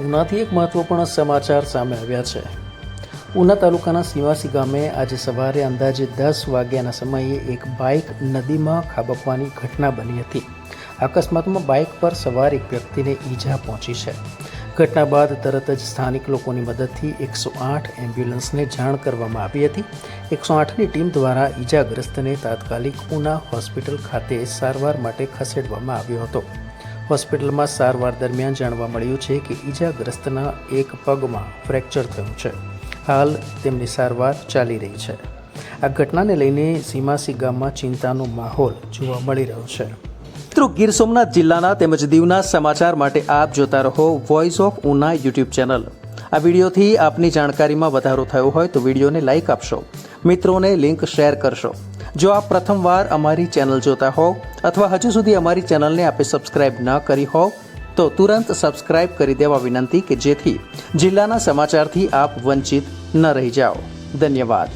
ઉનાથી એક મહત્વપૂર્ણ સમાચાર સામે આવ્યા છે। ઉના તાલુકાના સીવાસી ગામે આજે સવારે અંદાજે 10 વાગ્યાના સમયે એક બાઇક નદીમાં ખાબકવાની ઘટના બની હતી। અકસ્માતમાં બાઇક પર સવાર એક વ્યક્તિને ઈજા પહોંચી છે। ઘટના બાદ તરત જ સ્થાનિક લોકોની મદદથી 108 એમ્બ્યુલન્સને જાણ કરવામાં આવી હતી। 108ની ટીમ દ્વારા ઈજાગ્રસ્તને તાત્કાલિક ઉના હોસ્પિટલ ખાતે સારવાર માટે ખસેડવામાં આવ્યો હતો। હોસ્પિટલમાં સારવાર દરમિયાન જાણવા મળ્યું છે કે ઈજાગ્રસ્તના એક પગમાં ફ્રેક્ચર થયું છે। હાલ તેમની સારવાર ચાલી રહી છે। આ ઘટનાને લઈને સીમાસી ગામમાં ચિંતાનો માહોલ જોવા મળી રહ્યો છે। મિત્રો, ગીર સોમનાથ જિલ્લાના તેમજ દીવના સમાચાર માટે આપ જોતા રહો voice of Una YouTube channel. આ વિડીયોથી આપની જાણકારીમાં વધારો થયો હોય તો વિડીયોને લાઇક આપશો, મિત્રોને લિંક શેર કરશો। જો આપ પ્રથમવાર અમારી ચેનલ જોતા હોવ અથવા હજુ સુધી અમારી ચેનલને આપે સબસ્ક્રાઇબ ન કરી હોવ તો તુરંત સબસ્ક્રાઇબ કરી દેવા વિનંતી કે જેથી જિલ્લાના સમાચારથી આપ વંચિત ન રહી જાઓ। ધન્યવાદ।